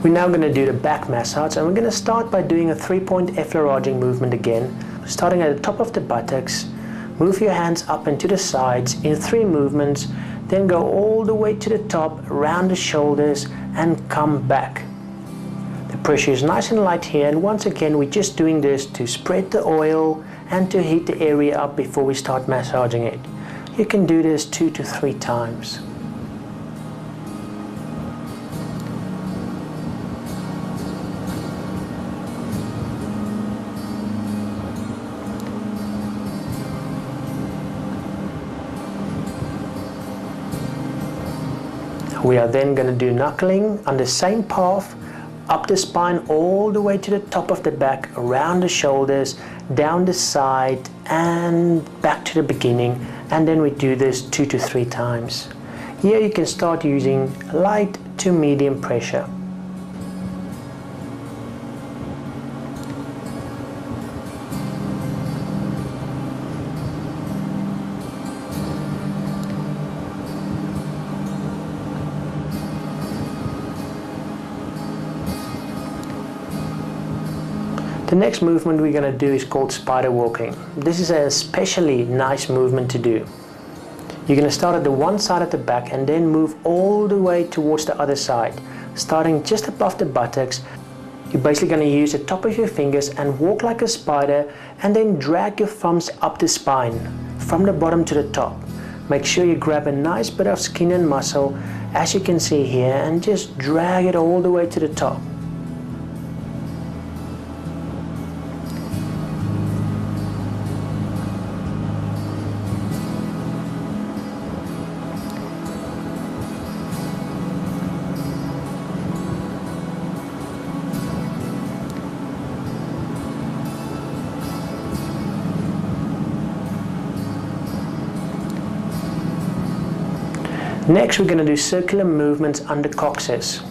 We're now going to do the back massage, and we're going to start by doing a 3-point effleuraging movement again, starting at the top of the buttocks. Move your hands up and to the sides in 3 movements, then go all the way to the top, around the shoulders and come back. The pressure is nice and light here, and once again we're just doing this to spread the oil and to heat the area up before we start massaging it. You can do this 2 to 3 times. We are then going to do knuckling on the same path, up the spine all the way to the top of the back, around the shoulders, down the side and back to the beginning, and then we do this 2 to 3 times. Here you can start using light to medium pressure. The next movement we're going to do is called spider walking. This is a especially nice movement to do. You're going to start at the one side of the back and then move all the way towards the other side. Starting just above the buttocks, you're basically going to use the top of your fingers and walk like a spider, and then drag your thumbs up the spine from the bottom to the top. Make sure you grab a nice bit of skin and muscle, as you can see here, and just drag it all the way to the top. Next we're going to do circular movements under coccyx.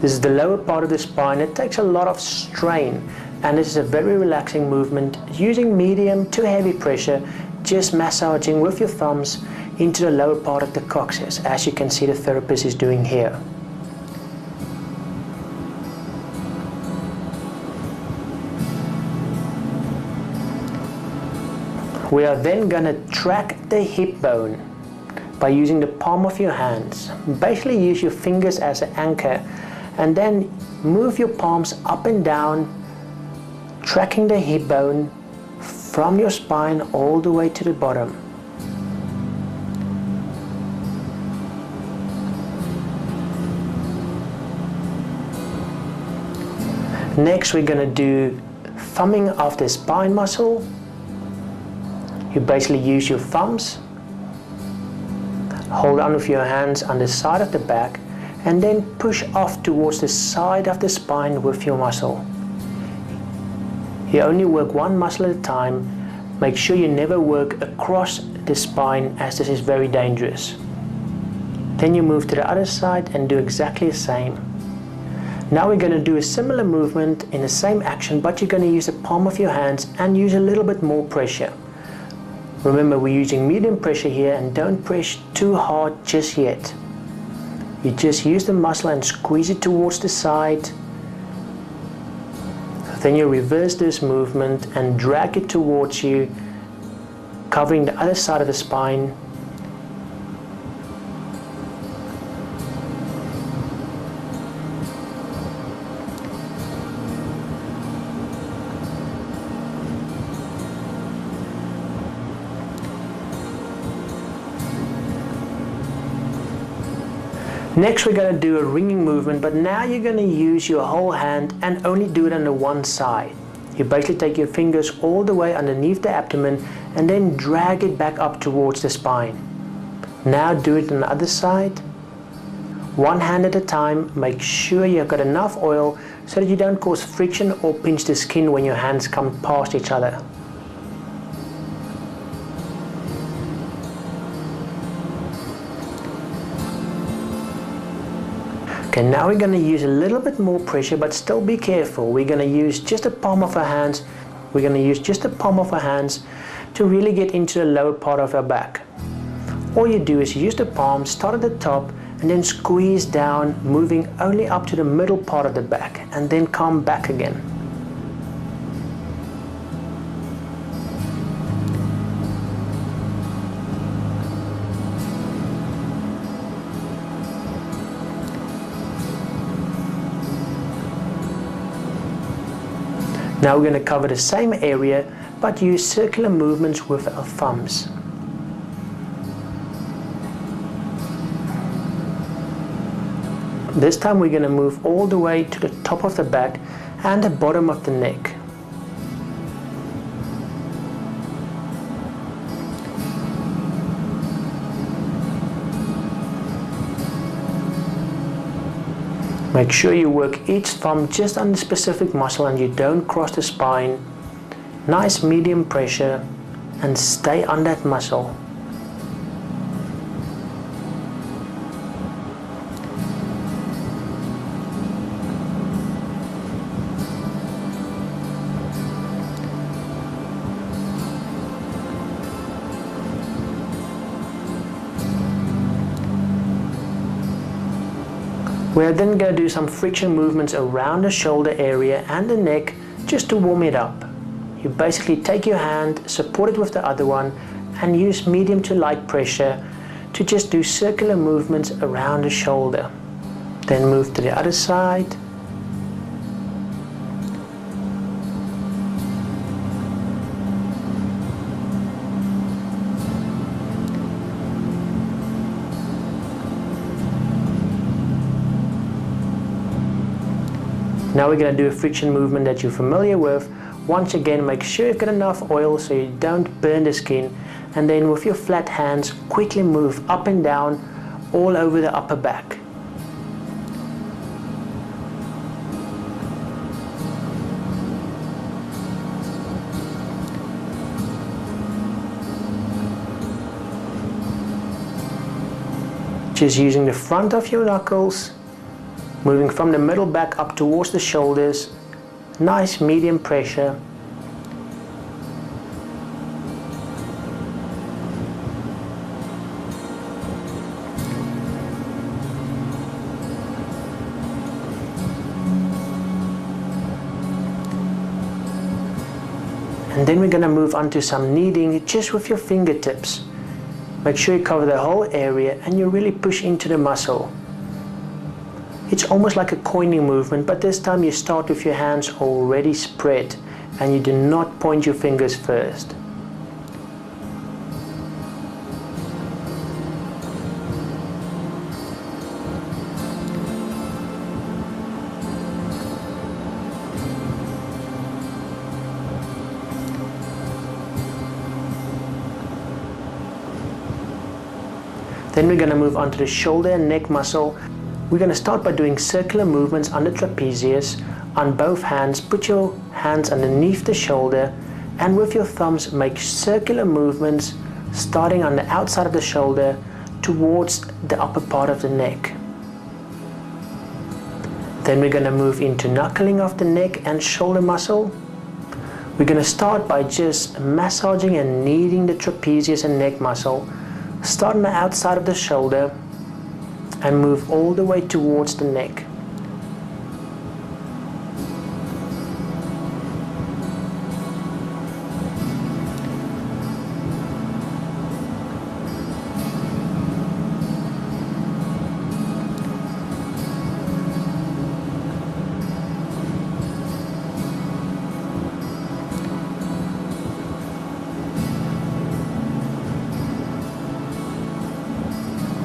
This is the lower part of the spine. It takes a lot of strain, and this is a very relaxing movement using medium to heavy pressure, just massaging with your thumbs into the lower part of the coccyx, as you can see the therapist is doing here. We are then going to track the hip bone by using the palm of your hands. Basically use your fingers as an anchor, and then move your palms up and down, tracking the hip bone from your spine all the way to the bottom. Next we're going to do thumbing of the spine muscle. You basically use your thumbs, hold on with your hands on the side of the back, and then push off towards the side of the spine with your muscle. You only work one muscle at a time. Make sure you never work across the spine, as this is very dangerous. Then you move to the other side and do exactly the same. Now we're going to do a similar movement in the same action, but you're going to use the palm of your hands and use a little bit more pressure. Remember, we're using medium pressure here, and don't press too hard just yet. You just use the muscle and squeeze it towards the side. Then you reverse this movement and drag it towards you, covering the other side of the spine. Next we're going to do a ringing movement, but now you're going to use your whole hand and only do it on the one side. You basically take your fingers all the way underneath the abdomen and then drag it back up towards the spine. Now do it on the other side. One hand at a time. Make sure you've got enough oil so that you don't cause friction or pinch the skin when your hands come past each other. Okay, now we're going to use a little bit more pressure, but still be careful. We're going to use just the palm of our hands. We're going to use just the palm of our hands to really get into the lower part of our back. All you do is use the palm, start at the top, and then squeeze down, moving only up to the middle part of the back, and then come back again. Now we're going to cover the same area, but use circular movements with our thumbs. This time we're going to move all the way to the top of the back and the bottom of the neck. Make sure you work each thumb just on the specific muscle and you don't cross the spine. Nice medium pressure and stay on that muscle. We're then going to do some friction movements around the shoulder area and the neck just to warm it up. You basically take your hand, support it with the other one, and use medium to light pressure to just do circular movements around the shoulder. Then move to the other side. Now we're going to do a friction movement that you're familiar with. Once again, make sure you've got enough oil so you don't burn the skin, and then with your flat hands quickly move up and down all over the upper back. Just using the front of your knuckles, moving from the middle back up towards the shoulders, nice medium pressure. And then we're going to move on to some kneading just with your fingertips. Make sure you cover the whole area and you really push into the muscle. It's almost like a coining movement, but this time you start with your hands already spread and you do not point your fingers first. Then we're going to move on to the shoulder and neck muscle. We're going to start by doing circular movements on the trapezius. On both hands, put your hands underneath the shoulder and with your thumbs make circular movements starting on the outside of the shoulder towards the upper part of the neck. Then we're going to move into knuckling of the neck and shoulder muscle. We're going to start by just massaging and kneading the trapezius and neck muscle. Start on the outside of the shoulder and move all the way towards the neck.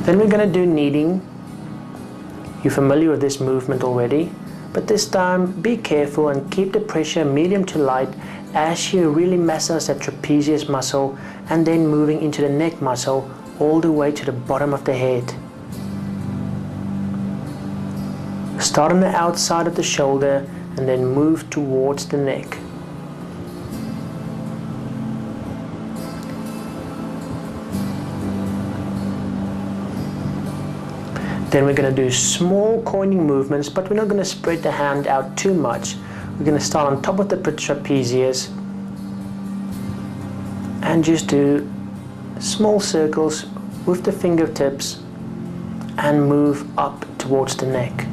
Then we're going to do kneading. You're familiar with this movement already, but this time be careful and keep the pressure medium to light as you really massage that trapezius muscle and then moving into the neck muscle all the way to the bottom of the head. Start on the outside of the shoulder and then move towards the neck. Then we're going to do small coining movements, but we're not going to spread the hand out too much. We're going to start on top of the trapezius and just do small circles with the fingertips and move up towards the neck.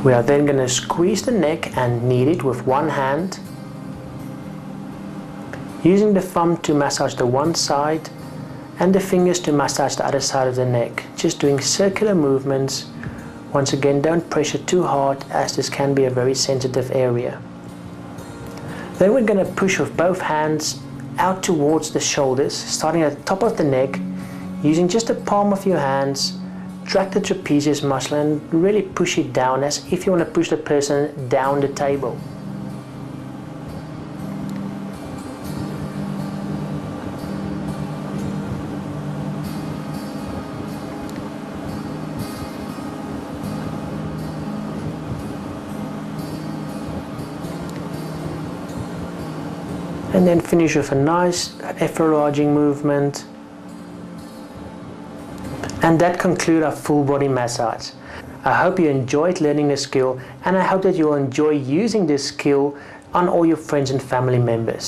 We are then going to squeeze the neck and knead it with one hand, using the thumb to massage the one side and the fingers to massage the other side of the neck, just doing circular movements. Once again, don't pressure too hard, as this can be a very sensitive area. Then we're going to push with both hands out towards the shoulders, starting at the top of the neck, using just the palm of your hands. Drag the trapezius muscle and really push it down, as if you want to push the person down the table. And then finish with a nice effleuraging movement. And that concludes our full body massage. I hope you enjoyed learning the skill, and I hope that you'll enjoy using this skill on all your friends and family members.